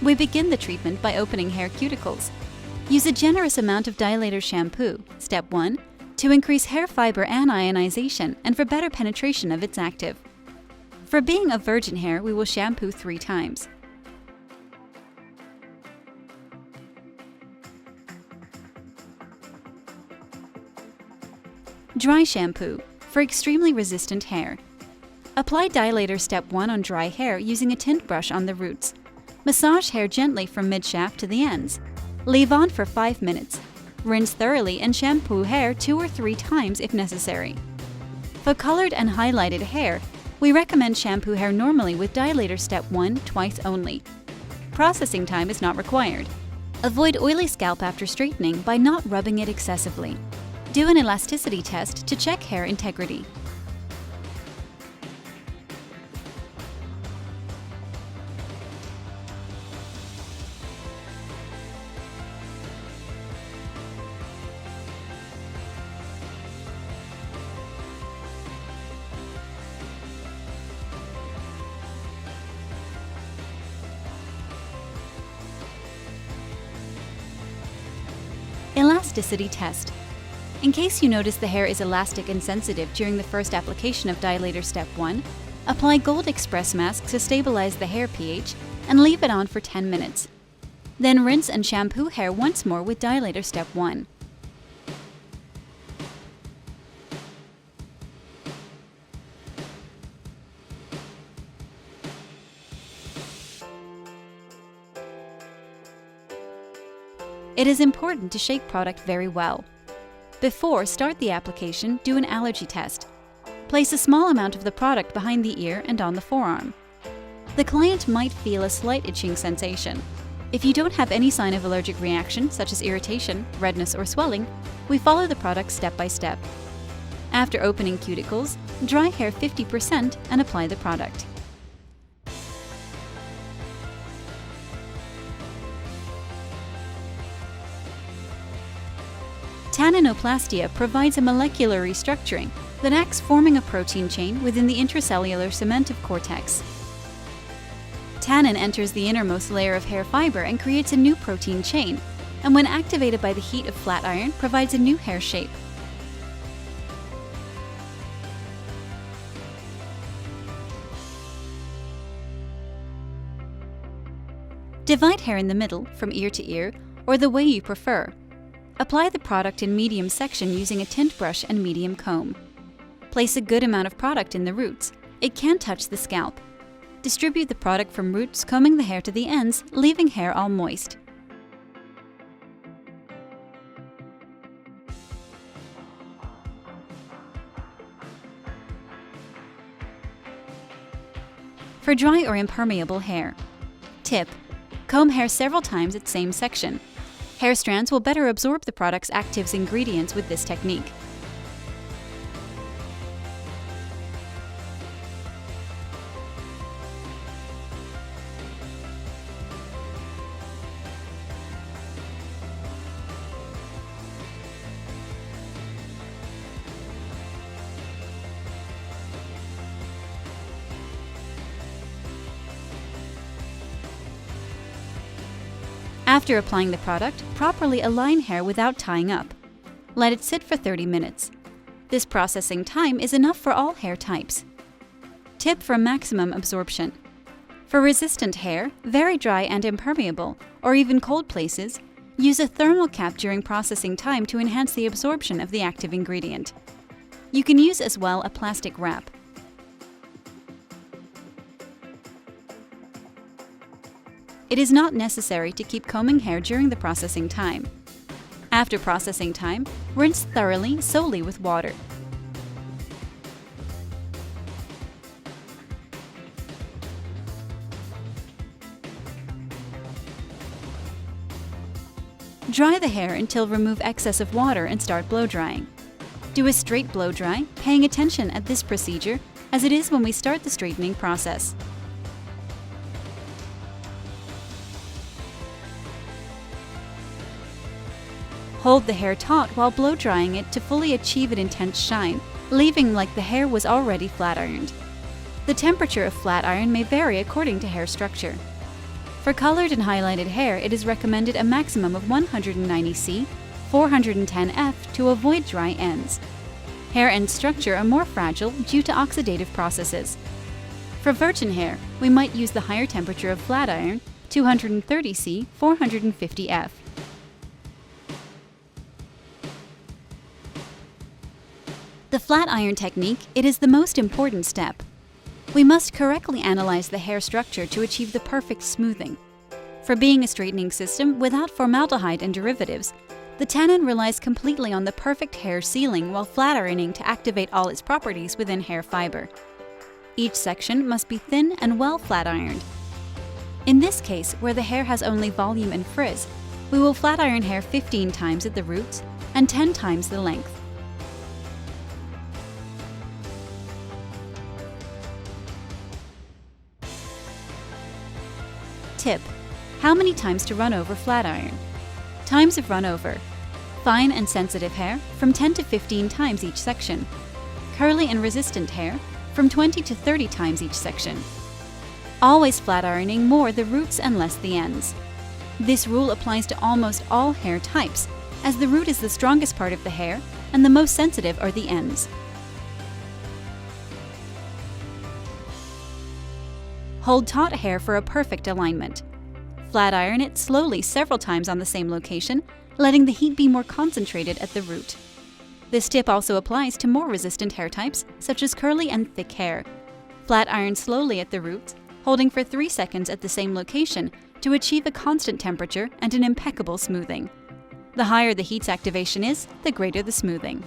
We begin the treatment by opening hair cuticles. Use a generous amount of dilator shampoo, step 1, to increase hair fiber anionization and for better penetration of its active. For being of virgin hair, we will shampoo 3 times. Dry shampoo for extremely resistant hair. Apply dilator step 1 on dry hair using a tint brush on the roots. Massage hair gently from mid-shaft to the ends. Leave on for 5 minutes. Rinse thoroughly and shampoo hair 2 or 3 times if necessary. For colored and highlighted hair, we recommend shampoo hair normally with dilator step 1 twice only. Processing time is not required. Avoid oily scalp after straightening by not rubbing it excessively. Do an elasticity test to check hair integrity. Elasticity test. In case you notice the hair is elastic and sensitive during the first application of dilator step 1, apply Gold Express mask to stabilize the hair pH and leave it on for 10 minutes. Then rinse and shampoo hair once more with dilator step 1. It is important to shake product very well. Before start the application, do an allergy test. Place a small amount of the product behind the ear and on the forearm. The client might feel a slight itching sensation. If you don't have any sign of allergic reaction, such as irritation, redness, or swelling, we follow the product step by step. After opening cuticles, dry hair 50% and apply the product. Taninoplastia provides a molecular restructuring that acts forming a protein chain within the intracellular cementive cortex. Tannin enters the innermost layer of hair fiber and creates a new protein chain, and when activated by the heat of flat iron, provides a new hair shape. Divide hair in the middle, from ear to ear, or the way you prefer. Apply the product in medium section using a tint brush and medium comb. Place a good amount of product in the roots. It can touch the scalp. Distribute the product from roots, combing the hair to the ends, leaving hair all moist. For dry or impermeable hair. Tip: comb hair several times at same section. Hair strands will better absorb the product's active ingredients with this technique. After applying the product, properly align hair without tying up. Let it sit for 30 minutes. This processing time is enough for all hair types. Tip for maximum absorption. For resistant hair, very dry and impermeable, or even cold places, use a thermal cap during processing time to enhance the absorption of the active ingredient. You can use as well a plastic wrap. It is not necessary to keep combing hair during the processing time. After processing time, rinse thoroughly solely with water. Dry the hair until remove excess of water and start blow drying. Do a straight blow dry, paying attention at this procedure as it is when we start the straightening process. Hold the hair taut while blow drying it to fully achieve an intense shine, leaving like the hair was already flat ironed. The temperature of flat iron may vary according to hair structure. For colored and highlighted hair, it is recommended a maximum of 190C, 410F to avoid dry ends. Hair end structure are more fragile due to oxidative processes. For virgin hair, we might use the higher temperature of flat iron, 230C, 450F. The flat iron technique, it is the most important step. We must correctly analyze the hair structure to achieve the perfect smoothing. For being a straightening system without formaldehyde and derivatives, the tannin relies completely on the perfect hair sealing while flat ironing to activate all its properties within hair fiber. Each section must be thin and well flat ironed. In this case, where the hair has only volume and frizz, we will flat iron hair 15 times at the roots and 10 times the length. Tip: how many times to run over flat iron? Times of run over: fine and sensitive hair, from 10 to 15 times each section. Curly and resistant hair, from 20 to 30 times each section. Always flat ironing more the roots and less the ends. This rule applies to almost all hair types, as the root is the strongest part of the hair and the most sensitive are the ends. Hold taut hair for a perfect alignment. Flat iron it slowly several times on the same location, letting the heat be more concentrated at the root. This tip also applies to more resistant hair types, such as curly and thick hair. Flat iron slowly at the roots, holding for 3 seconds at the same location to achieve a constant temperature and an impeccable smoothing. The higher the heat's activation is, the greater the smoothing.